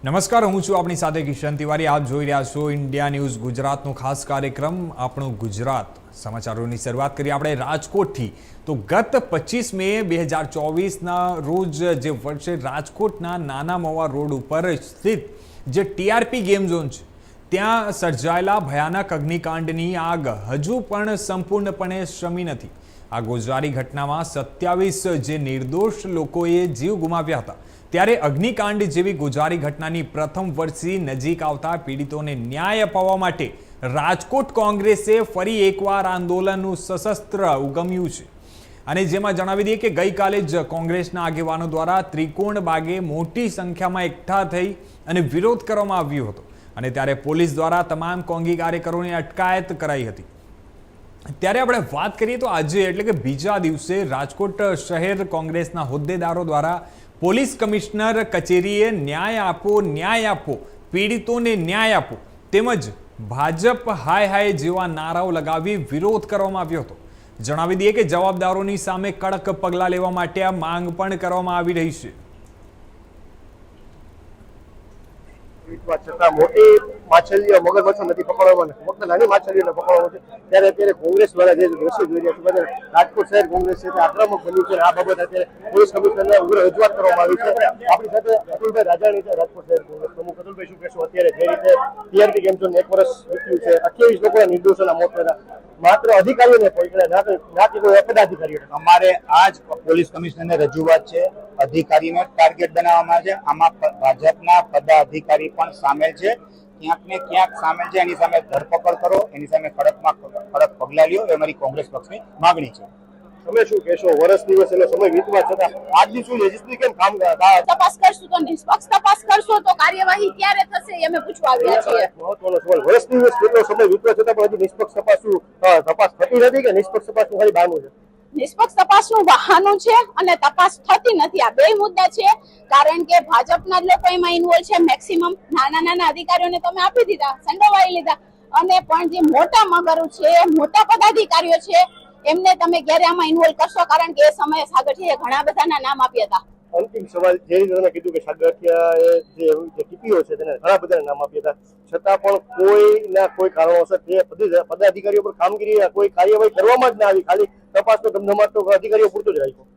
નમસ્કાર, હું છું આપની સાથે કિશન તિવારી. આપ જોઈ રહ્યા છો ઇન્ડિયા ન્યૂઝ ગુજરાતનો ખાસ કાર્યક્રમ આપણું ગુજરાત. સમાચારોની શરૂઆત કરીએ આપણે રાજકોટથી. તો ગત 25 મે 2024ના રોજ જે વર્ષે રાજકોટના નાના મવા રોડ ઉપર સ્થિત જે ટીઆરપી ગેમ ઝોન છે ત્યાં સર્જાયેલા ભયાનક અગ્નિકાંડની આગ હજુ પણ સંપૂર્ણપણે શમી નથી. આ ગોઝારી ઘટનામાં 27 જે નિર્દોષ લોકોએ જીવ ગુમાવ્યા હતા. ત્યારે અગ્નિકાંડ જેવી ગોઝારી ઘટનાની પ્રથમ વર્ષી નજીક આવતા પીડિતોને ન્યાય અપાવવા માટે રાજકોટ કોંગ્રેસે ફરી એકવાર આંદોલનનું સશસ્ત્ર ઉગમ્યું છે. અને જેમાં જણાવી દઈએ કે ગઈકાલે જ કોંગ્રેસના આગેવાનો દ્વારા ત્રિકોણ બાગે મોટી સંખ્યામાં એકઠા થઈ અને વિરોધ કરવામાં આવ્યો હતો. અને ત્યારે પોલીસ દ્વારા તમામ કોંગી કાર્યકરોની અટકાયત કરાઈ હતી. ત્યારે આપણે વાત કરીએ તો આજે એટલે કે બીજા દિવસે રાજકોટ શહેર કોંગ્રેસના હોદ્દેદારો દ્વારા પોલીસ કમિશનર કચેરીએ ન્યાય આપો, પીડિતોને ન્યાય આપો તેમજ ભાજપ હાય હાય જેવા નારાઓ લગાવી વિરોધ કરવામાં આવ્યો હતો. જણાવી દઈએ કે જવાબદારોની સામે કડક પગલાં લેવા માટે આ માંગ પણ કરવામાં આવી રહી છે. મોટી માછલીઓ મગરમચ્છો નથી પકડવામાં, ફક્ત નાની માછલીઓને પકડવામાં છે. ત્યારે અત્યારે કોંગ્રેસ દ્વારા જે દ્રશ્ય જોઈ રહ્યા છે, રાજકોટ શહેર કોંગ્રેસ છે તે આક્રમક બન્યું છે. આ બાબત અત્યારે પોલીસ કમિશનરને ઉગ્ર રજૂઆત કરવામાં આવી છે. આપણી સાથે અતુલભાઈ રાજાણી છે, રાજકોટ શહેર કોંગ્રેસ પ્રમુખ. અતુલભાઈ, શું કહેશો? અત્યારે જે રીતે ટીઆરપી ગેમ ઝોન 1 વર્ષ વીત્યું છે, 28 લોકોના નિર્દોષોના મોત થયા, માત્ર અધિકારીઓને પકડ્યા, ના કે કોઈ પદાધિકારીઓ. અમારે આજ પોલીસ કમિશનરને રજૂઆત છે. અધિકારીને ટાર્ગેટ બનાવવામાં છે. આમાં ભાજપના પદાધિકારી પણ સામેલ છે, ક્યાંક ને ક્યાંક સામેલ છે. એની સામે ધરપકડ કરો, એની સામે કડક પગલાં લ્યો, એ અમારી કોંગ્રેસ પક્ષની માગણી છે. તમે શું કહેશો? વર્ષ દિવસ એનો સમય વીતવા છતાં આજની શું રજિસ્ટ્રી કેમ કામ તપાસ કરશું તો નિષ્પક્ષ તપાસ કરશો તો કાર્યવાહી ક્યારે થશે એ અમે પૂછવા આવ્યા છીએ. મહત્વનો સવાલ. વર્ષ દિવસ કેટલો સમય વીતવા છતાં પણ હજી નિષ્પક્ષ તપાસ થતી નથી કે નિષ્પક્ષ તપાસનું ખાલી બહાનું છે? નિષ્પક્ષ તપાસનું બહાનું છે અને તપાસ થતી નથી. આ બે મુદ્દા છે. કારણ કે ભાજપના જ લોકો એમાં ઇન્વોલ્વ છે. મેક્સિમમ નાના અધિકારીઓને તમે આપી દીધા, સંડોવાઈ લીધા. અને પણ જે મોટા મગરો છે, મોટા પદાધિકારીઓ છે, એમને તમે ક્યારે આમાં ઇન્વોલ્વ કરશો? કારણ કે એ સમયે સાગઠિયાએ ઘણા બધાના નામ આપ્યા હતા. અંતિમ સવાલ. જે રીતે તમે કીધું કે સાગઠિયાએ જે ટીપીઓ છે તેને ઘણા બધાના નામ આપ્યા હતા, છતાં પણ કોઈના કોઈ કારણોસર તે પદાધિકારીઓ પર કામગીરી કોઈ કાર્યવાહી કરવામાં જ ના આવી. ખાલી તપાસનો ધમધમાટ તો અધિકારીઓ પૂરતો જ રાખ્યો.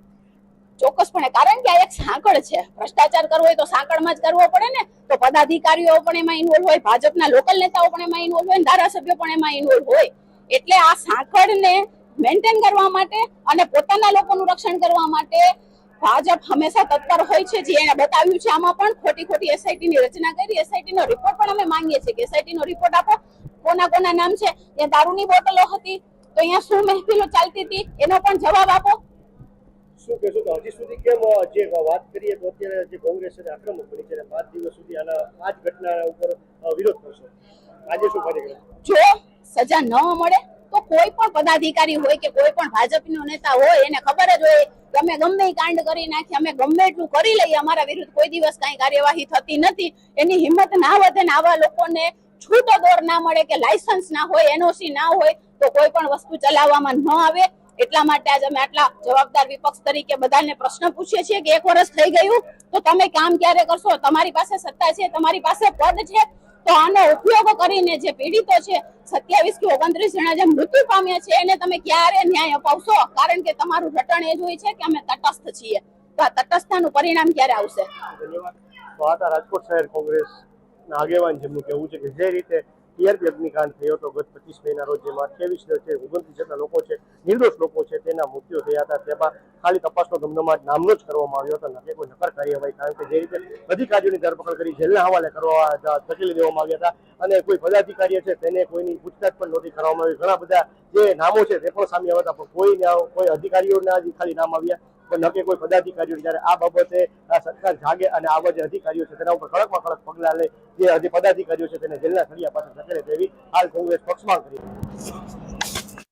ચોક્કસપણે, કારણ કે આ એક સાંકળ છે. ભ્રષ્ટાચાર કરવો હોય તો સાંકળમાં જ કરવો પડે ને. તો પદાધિકારીઓ પણ એમાં ઇન્વોલ્વ હોય, ભાજપના લોકલ નેતાઓ પણ એમાં ઇન્વોલ્વ હોય, ધારાસભ્યો પણ એમાં ઇન્વોલ્વ હોય. એટલે આ સાંકળને મેન્ટેન કરવા માટે અને પોતાના લોકોનું રક્ષણ કરવા માટે ભાજપ હંમેશા તત્પર હોય છે. જે એને બતાવ્યું છે આમાં પણ ખોટી એસઆઈટી ની રચના કરી. એસઆઈટી નો રિપોર્ટ પણ અમે માંગીએ છીએ કે એસઆઈટી નો રિપોર્ટ આપો. કોના નામ છે? ત્યાં દારૂની બોટલો હતી તો અહીંયા શું મહેફિલો ચાલતી હતી એનો પણ જવાબ આપો. શું કહેશો? તો હજી સુધી કેમ જે વાત કરીએ તો અત્યારે જે કોંગ્રેસ છે આક્રમક બની છે, 5 દિવસ સુધી આ જ ઘટના ઉપર વિરોધ કરશો. આજે શું કાર્યક્રમ? જો સજા ન મળે તો કોઈ પણ પદાધિકારી હોય કે કોઈ પણ ભાજપનો નેતા હોય એને ખબર જ હોય કે અમે ગમે કાંડ કરી નાખીએ, અમે ગમે એટલું કરી લઈએ, અમારા વિરુદ્ધ કોઈ દિવસ કઈ કાર્યવાહી થતી નથી. એની હિંમત ના વધે ને આવા લોકોને છૂટો દોર ના મળે કે લાયસન્સ ના હોય, એનઓસી ના હોય તો કોઈ પણ વસ્તુ ચલાવવામાં ન આવે. એટલા માટે આજે અમે આટલા જવાબદાર વિપક્ષ તરીકે બધાને પ્રશ્ન પૂછીએ છીએ કે 1 વર્ષ થઈ ગયું તો તમે કામ ક્યારે કરશો? તમારી પાસે સત્તા છે, તમારી પાસે પદ છે, તો આનો ઉપયોગ કરીને જે પીડિતો છે, 27 કે 29 જણા જે મૃત્યુ પામ્યા છે, એને તમે ક્યારે ન્યાય અપાવશો? કારણ કે તમારું રટણ એ જ હોય છે કે અમે તટસ્થ છીએ. તો આ તટસ્થતાનું પરિણામ ક્યારે આવશે? ધન્યવાદ. રાજકોટ શહેર કોંગ્રેસ ના આગેવાન જેમનું કહેવું છે કે જે રીતે ટીઆરપી અગ્નિકાંડ થયો હતો ગત 25 મેના રોજ, જેમાં 29 જેટલા લોકો છે, નિર્દોષ લોકો છે, તેના મૃત્યુ થયા હતા. તેમાં ખાલી તપાસનો ધમધમાટ નામનો જ કરવામાં આવ્યો હતો, નથી કોઈ નક્કર કાર્યવાહી. કારણ કે જે રીતે અધિકારીઓની ધરપકડ કરી જેલના હવાલે કરવા ધકેલી દેવામાં આવ્યા હતા અને કોઈ પદાધિકારી છે તેને કોઈની પૂછતાછ પણ નહોતી કરવામાં આવી. ઘણા બધા જે નામો છે તે પણ સામે આવ્યા હતા, પણ કોઈ અધિકારીઓના ખાલી નામ આવ્યા પણ ન કે કોઈ પદાધિકારીઓ. જ્યારે આ બાબતે સરકાર જાગે અને આવા જે અધિકારીઓ છે તેના ઉપર કડકમાં કડક પગલાં લે, જે પદાધિકારીઓ છે તેને જેલના સળિયા પાસે ધકેલે તેવી હાલ કોંગ્રેસ પક્ષમાં કરી.